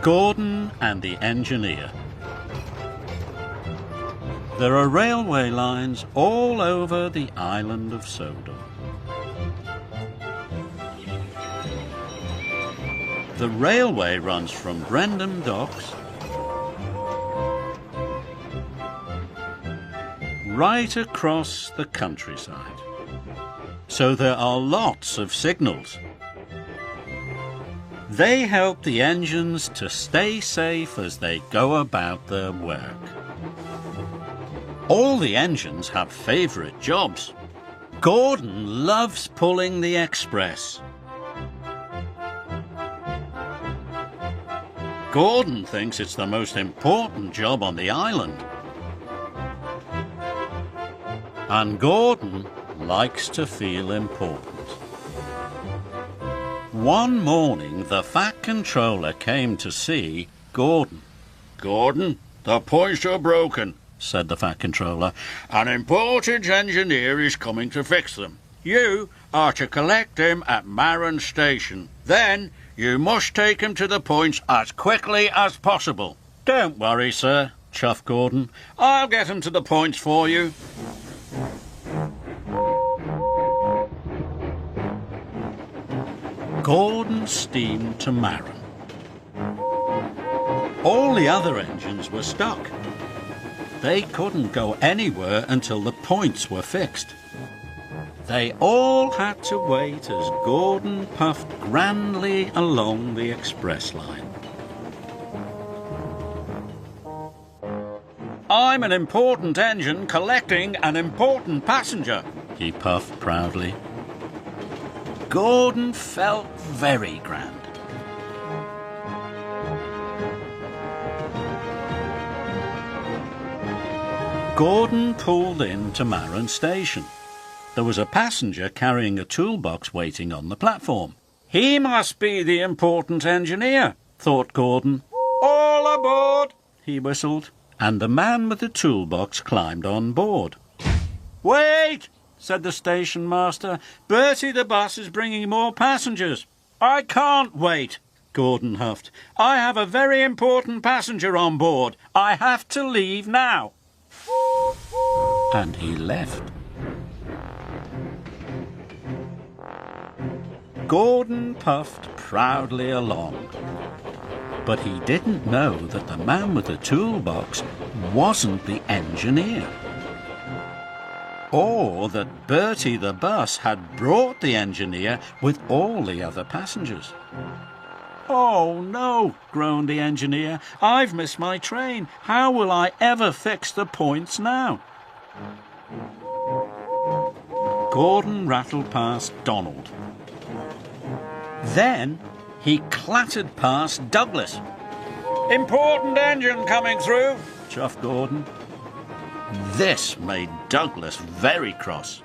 Gordon and the Engineer. There are railway lines all over the island of Sodor. The railway runs from Brendam Docks right across the countryside. So there are lots of signals. They help the engines to stay safe as they go about their work. All the engines have favourite jobs. Gordon loves pulling the express. Gordon thinks it's the most important job on the island. And Gordon likes to feel important. One morning, the Fat Controller came to see Gordon. "Gordon, the points are broken," said the Fat Controller. "An important engineer is coming to fix them. You are to collect him at Maron Station. Then you must take him to the points as quickly as possible." "Don't worry, sir," chuffed Gordon. "I'll get him to the points for you." Gordon steamed to Maron. All the other engines were stuck. They couldn't go anywhere until the points were fixed. They all had to wait as Gordon puffed grandly along the express line. "I'm an important engine collecting an important passenger," he puffed proudly. Gordon felt very grand. Gordon pulled in to Maron Station. There was a passenger carrying a toolbox waiting on the platform. "He must be the important engineer," thought Gordon. "All aboard," he whistled, and the man with the toolbox climbed on board. "Wait," said the station master. "Bertie the bus is bringing more passengers." "I can't wait," Gordon huffed. "I have a very important passenger on board. I have to leave now." And he left. Gordon puffed proudly along. But he didn't know that the man with the toolbox wasn't the engineer. Or that Bertie the bus had brought the engineer with all the other passengers. "Oh, no," groaned the engineer. "I've missed my train. How will I ever fix the points now?" Gordon rattled past Donald. Then he clattered past Douglas. "Important engine coming through," chuffed Gordon. This made Douglas very cross.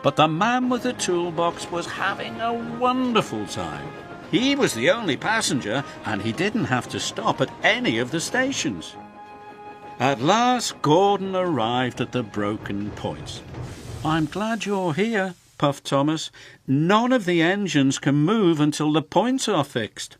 But the man with the toolbox was having a wonderful time. He was the only passenger, and he didn't have to stop at any of the stations. At last, Gordon arrived at the broken points. "I'm glad you're here," puffed Thomas. "None of the engines can move until the points are fixed."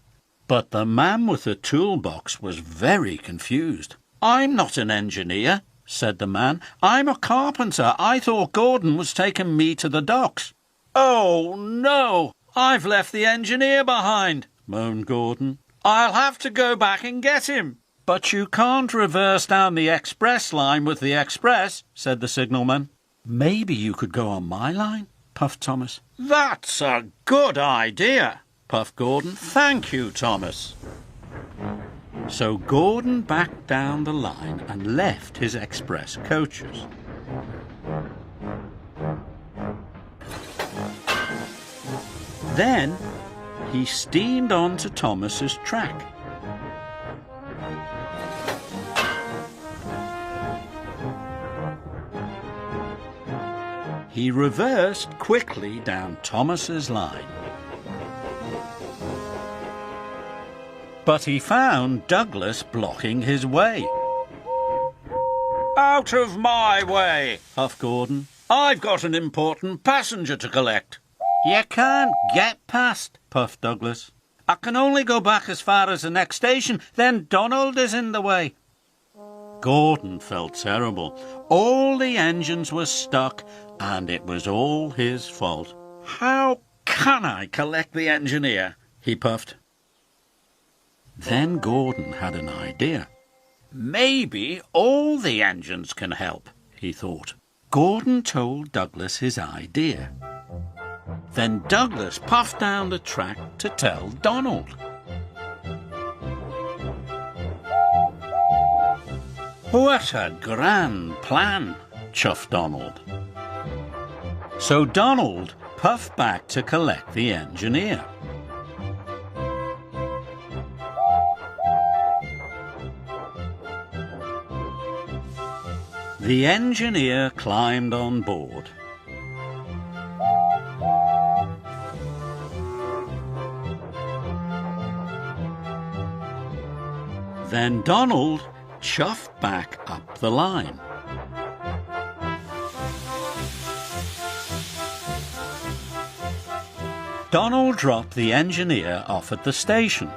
But the man with the toolbox was very confused. "I'm not an engineer," said the man. "I'm a carpenter. I thought Gordon was taking me to the docks." "Oh, no! I've left the engineer behind," moaned Gordon. "I'll have to go back and get him." "But you can't reverse down the express line with the express," said the signalman. "Maybe you could go on my line," puffed Thomas. "That's a good idea," puffed Gordon. "Thank you, Thomas." So Gordon backed down the line and left his express coaches. Then he steamed on to Thomas's track. He reversed quickly down Thomas's line. But he found Douglas blocking his way. "Out of my way," huffed Gordon. "I've got an important passenger to collect." "You can't get past," puffed Douglas. I can only go back as far as the next station, then Donald is in the way. Gordon felt terrible. All the engines were stuck, and it was all his fault. How can I collect the engineer? He puffed. Then Gordon had an idea. Maybe all the engines can help, he thought. Gordon told Douglas his idea. Then Douglas puffed down the track to tell Donald. What a grand plan, chuffed Donald. So Donald puffed back to collect the engineer. The engineer climbed on board. Then Donald chuffed back up the line. Donald dropped the engineer off at the station.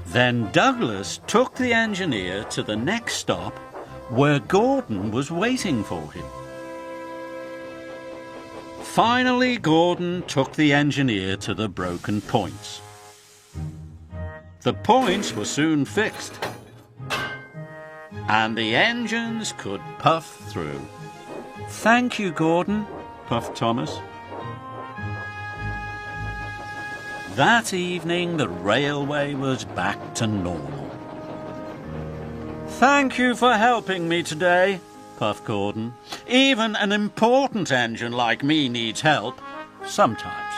Then Douglas took the engineer to the next stop where Gordon was waiting for him. Finally, Gordon took the engineer to the broken points. The points were soon fixed, and the engines could puff through. Thank you, Gordon, puffed Thomas. That evening, the railway was back to normal. Thank you for helping me today, puffed Gordon. Even an important engine like me needs help sometimes.